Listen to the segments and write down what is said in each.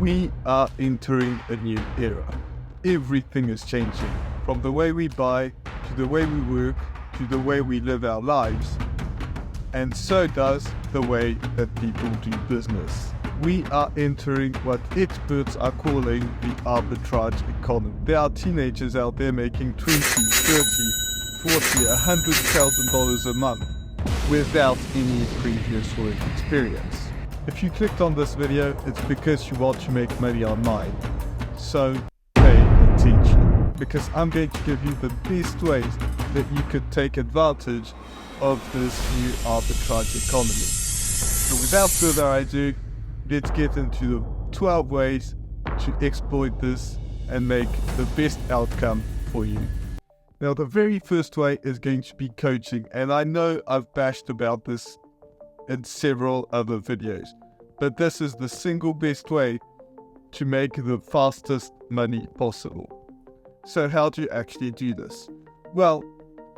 We are entering a new era. Everything is changing, from the way we buy, to the way we work, to the way we live our lives. And so does the way that people do business. We are entering what experts are calling the arbitrage economy. There are teenagers out there making $20, $30, $40, $100,000 a month without any previous work experience. If you clicked on this video, it's because you want to make money online. So pay attention, because I'm going to give you the best ways that you could take advantage of this new arbitrage economy. So without further ado, let's get into the 12 ways to exploit this and make the best outcome for you. Now, the very first way is going to be coaching, and I know I've bashed about this in several other videos, but this is the single best way to make the fastest money possible. So how do you actually do this? Well,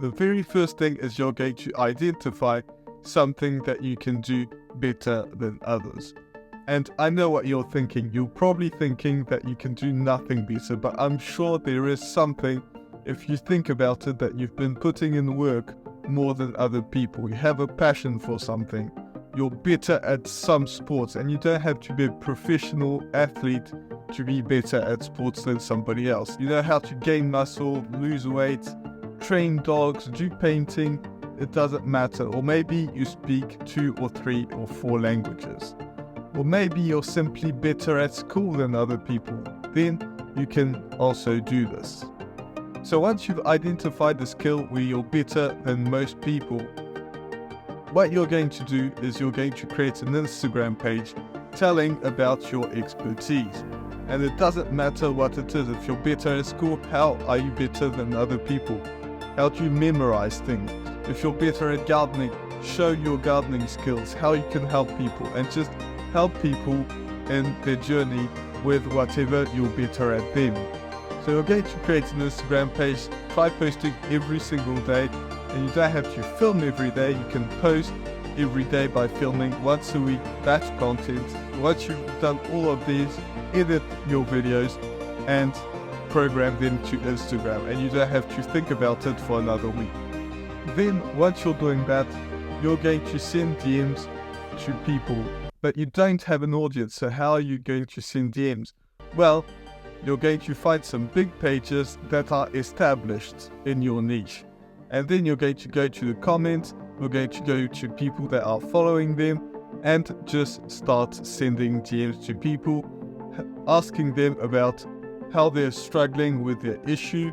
the very first thing is you're going to identify something that you can do better than others. And I know what you're thinking. You're probably thinking that you can do nothing better, but I'm sure there is something, if you think about it, that you've been putting in work more than other people. You have a passion for something. You're better at some sports, and you don't have to be a professional athlete to be better at sports than somebody else. You know how to gain muscle, lose weight, train dogs, do painting. It doesn't matter. Or maybe you speak 2 or 3 or 4 languages. Or maybe you're simply better at school than other people. Then you can also do this. So once you've identified the skill where you're better than most people, what you're going to do is you're going to create an Instagram page telling about your expertise. And it doesn't matter what it is. If you're better at school, how are you better than other people? How do you memorize things? If you're better at gardening, show your gardening skills, how you can help people, and just help people in their journey with whatever you're better at them. So you're going to create an Instagram page, try posting every single day, and you don't have to film every day. You can post every day by filming once a week, batch content. Once you've done all of these, edit your videos and program them to Instagram, and you don't have to think about it for another week. Then once you're doing that, you're going to send DMs to people, but you don't have an audience. So how are you going to send DMs? Well, you're going to find some big pages that are established in your niche. And then you're going to go to the comments, you're going to go to people that are following them, and just start sending DMs to people, asking them about how they're struggling with their issue,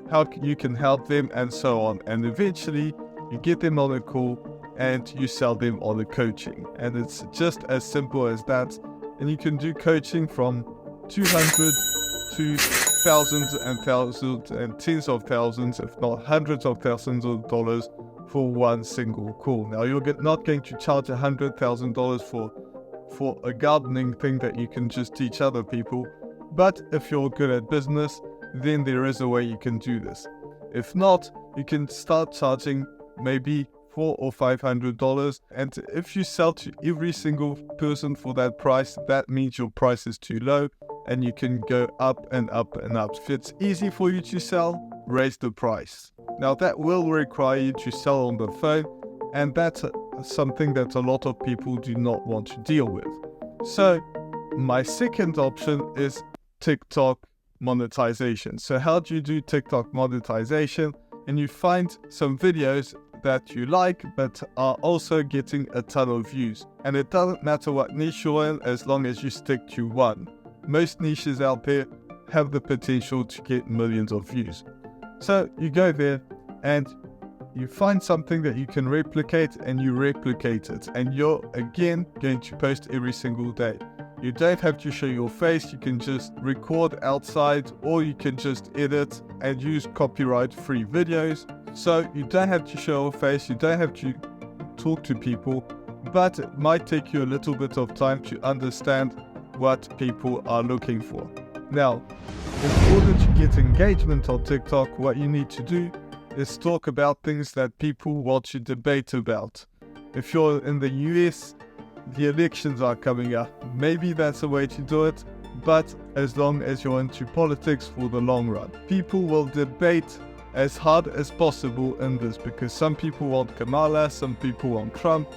how you can help them, and so on. And eventually, you get them on a call and you sell them on a coaching. And it's just as simple as that. And you can do coaching from 200 to thousands and thousands and tens of thousands, if not hundreds of thousands of dollars for one single call. Now, you're not going to charge $100,000 for a gardening thing that you can just teach other people. But if you're good at business, then there is a way you can do this. If not, you can start charging maybe $400 or $500. And if you sell to every single person for that price, that means your price is too low, and you can go up and up and up. If it's easy for you to sell, raise the price. Now, that will require you to sell on the phone, and that's something that a lot of people do not want to deal with. So my second option is TikTok monetization. So how do you do TikTok monetization? And you find some videos that you like but are also getting a ton of views. And it doesn't matter what niche you're in as long as you stick to one. Most niches out there have the potential to get millions of views. So you go there and you find something that you can replicate, and you replicate it. And you're again going to post every single day. You don't have to show your face. You can just record outside, or you can just edit and use copyright-free videos. So you don't have to show your face. You don't have to talk to people, but it might take you a little bit of time to understand what people are looking for. Now, in order to get engagement on TikTok, what you need to do is talk about things that people want to debate about. If you're in the US, the elections are coming up. Maybe that's a way to do it, but as long as you're into politics for the long run. People will debate as hard as possible in this because some people want Kamala, some people want Trump.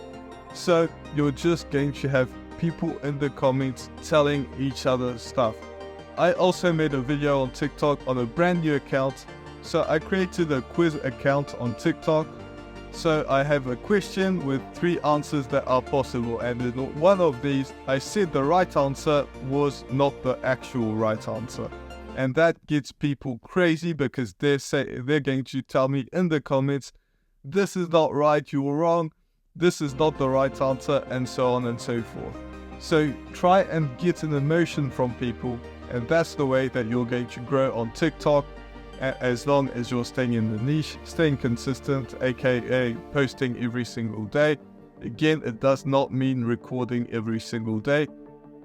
So you're just going to have people in the comments telling each other stuff. I also made a video on TikTok on a brand new account. So I created a quiz account on TikTok. So I have a question with 3 answers that are possible, and in one of these I said the right answer was not the actual right answer. And that gets people crazy because they're going to tell me in the comments, this is not right, you were wrong, this is not the right answer, and so on and so forth. So try and get an emotion from people, and that's the way that you're going to grow on TikTok, as long as you're staying in the niche, staying consistent, aka posting every single day. Again, it does not mean recording every single day.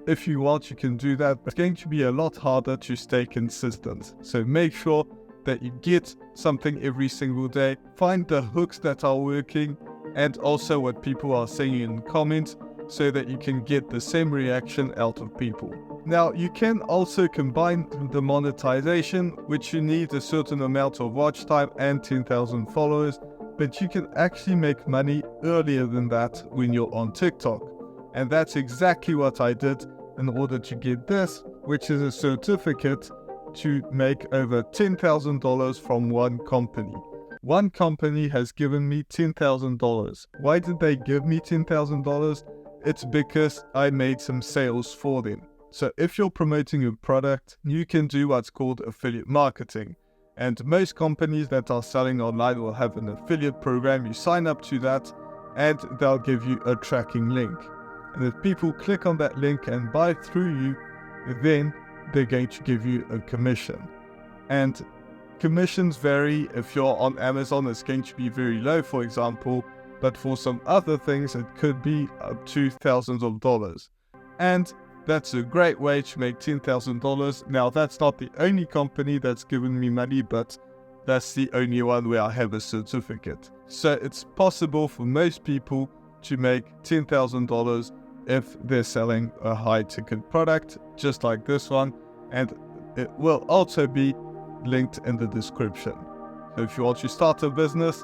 If you want, you can do that, but it's going to be a lot harder to stay consistent. So make sure that you get something every single day. Find the hooks that are working and also what people are saying in comments so that you can get the same reaction out of people. Now, you can also combine the monetization, which you need a certain amount of watch time and 10,000 followers, but you can actually make money earlier than that when you're on TikTok. And that's exactly what I did in order to get this, which is a certificate to make over $10,000 from one company. One company has given me $10,000. Why did they give me $10,000? It's because I made some sales for them. So if you're promoting a product, you can do what's called affiliate marketing. And most companies that are selling online will have an affiliate program. You sign up to that and they'll give you a tracking link. And if people click on that link and buy through you, then they're going to give you a commission. And commissions vary. If you're on Amazon, it's going to be very low, for example, but for some other things, it could be up to thousands of dollars. And that's a great way to make $10,000. Now, that's not the only company that's given me money, but that's the only one where I have a certificate. So it's possible for most people to make $10,000 if they're selling a high-ticket product, just like this one, and it will also be linked in the description. So if you want to start a business,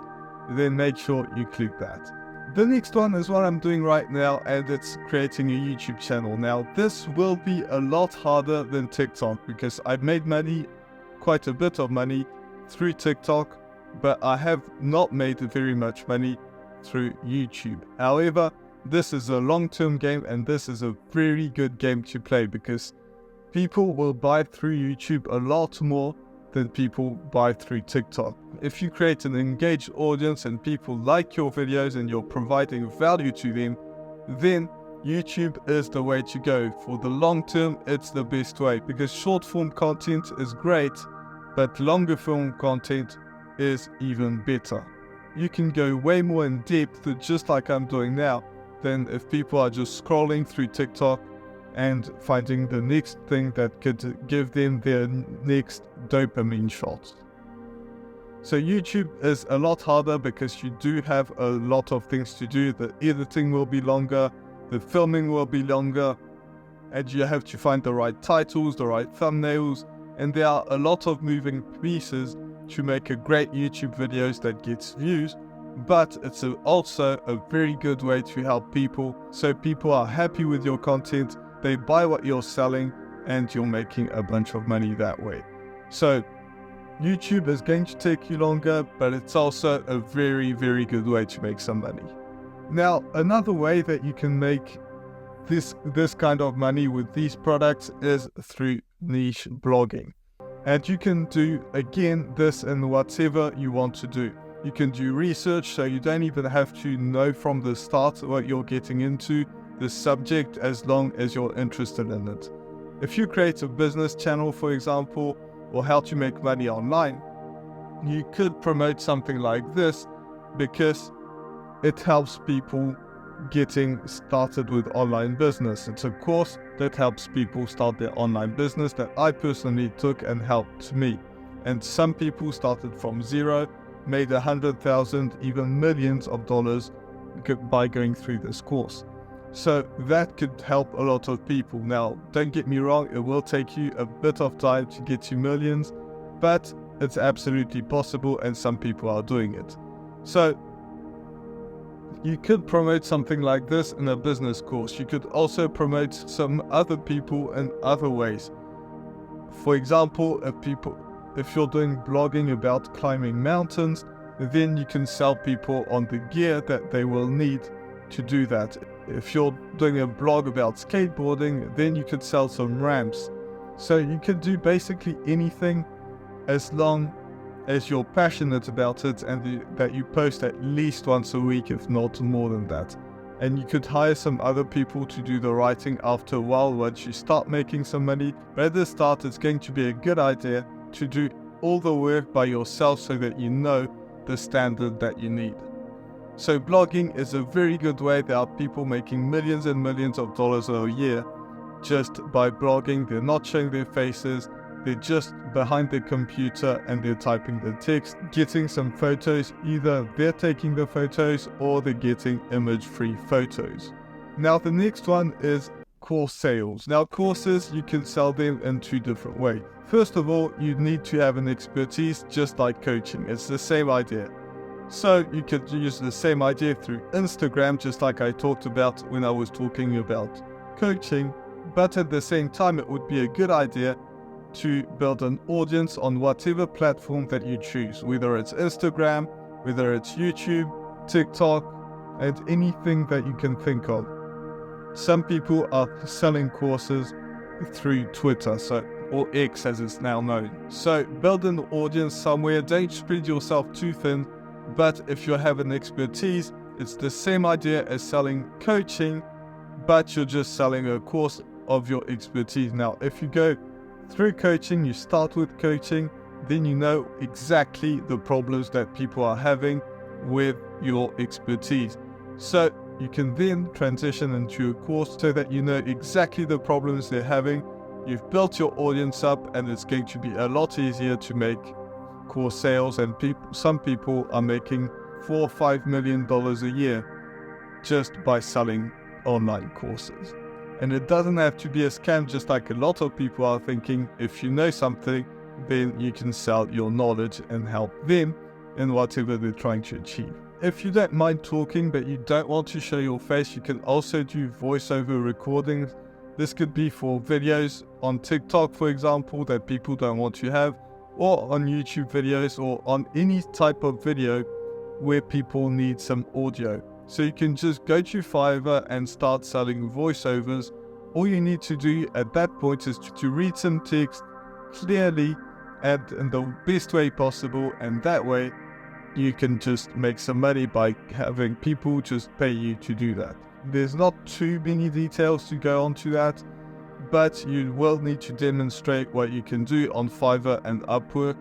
then make sure you click that. The next one is what I'm doing right now, and it's creating a YouTube channel. Now, this will be a lot harder than TikTok because I've made money, quite a bit of money, through TikTok, but I have not made very much money through YouTube. However, this is a long-term game, and this is a very good game to play because people will buy through YouTube a lot more than people buy through TikTok. If you create an engaged audience and people like your videos and you're providing value to them, then YouTube is the way to go. For the long term, it's the best way because short form content is great, but longer form content is even better. You can go way more in depth, just like I'm doing now, than if people are just scrolling through TikTok and finding the next thing that could give them their next dopamine shot. So YouTube is a lot harder because you do have a lot of things to do. The editing will be longer, the filming will be longer, and you have to find the right titles, the right thumbnails, and there are a lot of moving pieces to make a great YouTube videos that gets views. But it's also a very good way to help people, so people are happy with your content, they buy what you're selling, and you're making a bunch of money that way. So YouTube is going to take you longer, but it's also a very, very good way to make some money. Now, another way that you can make this kind of money with these products is through niche blogging. And you can do, again, this in whatever you want to do. You can do research, so you don't even have to know from the start what you're getting into, the subject, as long as you're interested in it. If you create a business channel, for example, or how to make money online, you could promote something like this because it helps people getting started with online business. It's a course that helps people start their online business that I personally took and helped me. And some people started from zero, made 100,000, even millions of dollars by going through this course. So that could help a lot of people. Now, don't get me wrong, it will take you a bit of time to get to millions, but it's absolutely possible and some people are doing it. So you could promote something like this in a business course. You could also promote some other people in other ways. For example, if you're doing blogging about climbing mountains, then you can sell people on the gear that they will need to do that. If you're doing a blog about skateboarding, then you could sell some ramps. So you can do basically anything as long as you're passionate about it and that you post at least once a week, if not more than that. And you could hire some other people to do the writing after a while once you start making some money. But at the start, it's going to be a good idea to do all the work by yourself so that you know the standard that you need. So blogging is a very good way. There are people making millions and millions of dollars a year just by blogging. They're not showing their faces. They're just behind their computer and they're typing the text, getting some photos. Either they're taking the photos or they're getting image-free photos. Now the next one is course sales. Now courses, you can sell them in two different ways. First of all, you need to have an expertise, just like coaching. It's the same idea. So you could use the same idea through Instagram, just like I talked about when I was talking about coaching. But at the same time, it would be a good idea to build an audience on whatever platform that you choose, whether it's Instagram, whether it's YouTube, TikTok, and anything that you can think of. Some people are selling courses through Twitter, or X as it's now known. So build an audience somewhere. Don't spread yourself too thin, but if you have an expertise, it's the same idea as selling coaching, but you're just selling a course of your expertise. Now, if you go through coaching, you start with coaching, then you know exactly the problems that people are having with your expertise. So you can then transition into a course so that you know exactly the problems they're having. You've built your audience up and it's going to be a lot easier to make course sales. And some people are making $4 or $5 million a year just by selling online courses. And it doesn't have to be a scam, just like a lot of people are thinking. If you know something, then you can sell your knowledge and help them in whatever they're trying to achieve. If you don't mind talking, but you don't want to show your face, you can also do voiceover recordings. This could be for videos on TikTok, for example, that people don't want to have, or on YouTube videos, or on any type of video where people need some audio. So you can just go to Fiverr and start selling voiceovers. All you need to do at that point is to read some text clearly and in the best way possible, and that way you can just make some money by having people just pay you to do that. There's not too many details to go on to that, but you will need to demonstrate what you can do on Fiverr and Upwork,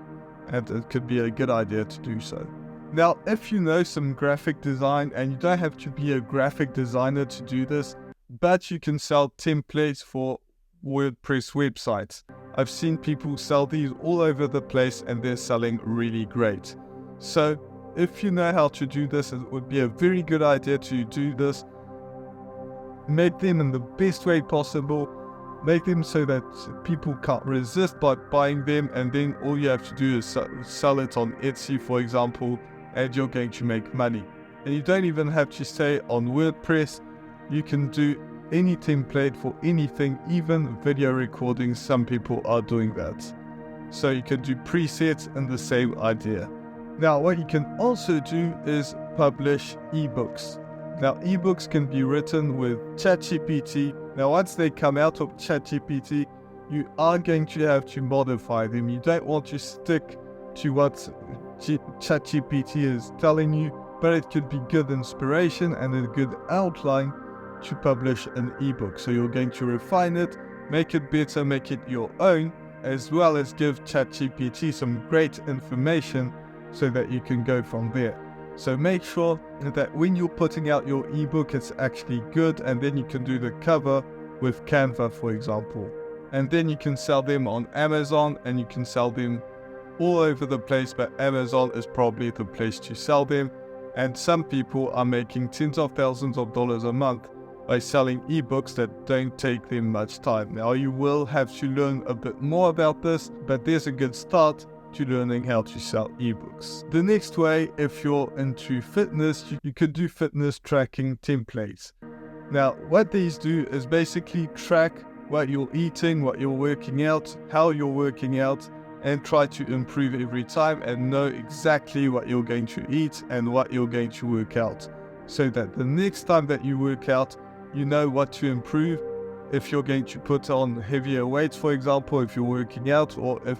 and it could be a good idea to do so. Now, if you know some graphic design, and you don't have to be a graphic designer to do this, but you can sell templates for WordPress websites. I've seen people sell these all over the place and they're selling really great. So if you know how to do this, it would be a very good idea to do this. Make them in the best way possible. Make them so that people can't resist by buying them, and then all you have to do is sell it on Etsy, for example, and you're going to make money. And you don't even have to stay on WordPress. You can do any template for anything, even video recordings. Some people are doing that. So you can do presets and the same idea. Now, what you can also do is publish ebooks. Now, ebooks can be written with ChatGPT. Now, once they come out of ChatGPT, you are going to have to modify them. You don't want to stick to what ChatGPT is telling you, but it could be good inspiration and a good outline to publish an ebook. So you're going to refine it, make it better, make it your own, as well as give ChatGPT some great information so that you can go from there. So make sure that when you're putting out your ebook, it's actually good, and then you can do the cover with Canva, for example. And then you can sell them on Amazon, and you can sell them all over the place, but Amazon is probably the place to sell them. And some people are making tens of thousands of dollars a month by selling ebooks that don't take them much time. Now, you will have to learn a bit more about this, but there's a good start to learning how to sell ebooks. The next way, if you're into fitness, you could do fitness tracking templates. Now, what these do is basically track what you're eating, what you're working out, how you're working out, and try to improve every time and know exactly what you're going to eat and what you're going to work out, so that the next time that you work out, you know what to improve. If you're going to put on heavier weights, for example, if you're working out, or if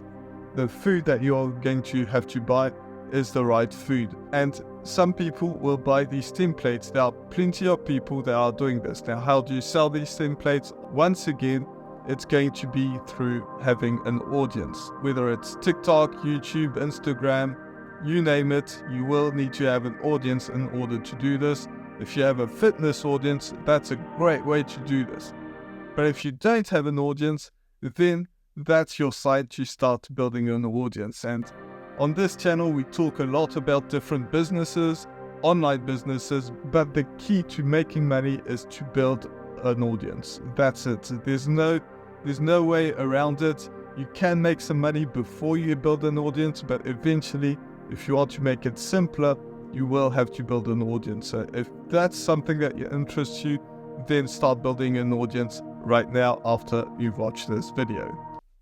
the food that you're going to have to buy is the right food. And some people will buy these templates. There are plenty of people that are doing this. Now, how do you sell these templates? Once again, it's going to be through having an audience. Whether it's TikTok, YouTube, Instagram, you name it, you will need to have an audience in order to do this. If you have a fitness audience, that's a great way to do this. But if you don't have an audience, then that's your site to start building an audience. And on this channel, we talk a lot about different businesses, online businesses, but the key to making money is to build an audience. That's it. There's no way around it. You can make some money before you build an audience, but eventually, if you want to make it simpler, you will have to build an audience. So if that's something that interests you, then start building an audience right now after you've watched this video.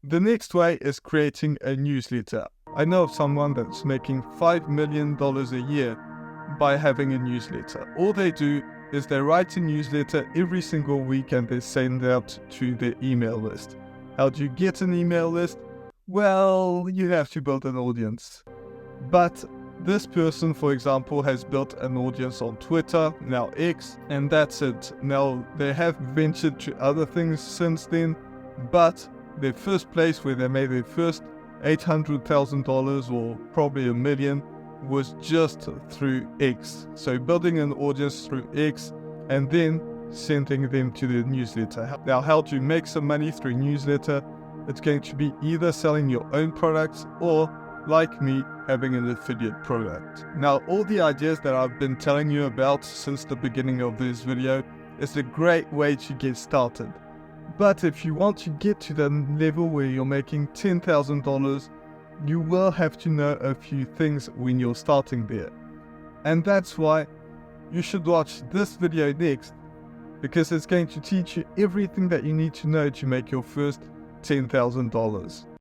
The next way is creating a newsletter. I know of someone that's making $5 million a year by having a newsletter. All they do is they write a newsletter every single week and they send it out to their email list. How do you get an email list? Well, you have to build an audience. But this person, for example, has built an audience on Twitter, now X, and that's it. Now, they have ventured to other things since then, but their first place where they made their first $800,000 or probably $1 million was just through X. So building an audience through X and then sending them to the newsletter. Now, how to make some money through newsletter? It's going to be either selling your own products or, like me, having an affiliate product. Now, all the ideas that I've been telling you about since the beginning of this video is a great way to get started. But if you want to get to the level where you're making $10,000, you will have to know a few things when you're starting there. And that's why you should watch this video next, because it's going to teach you everything that you need to know to make your first $10,000.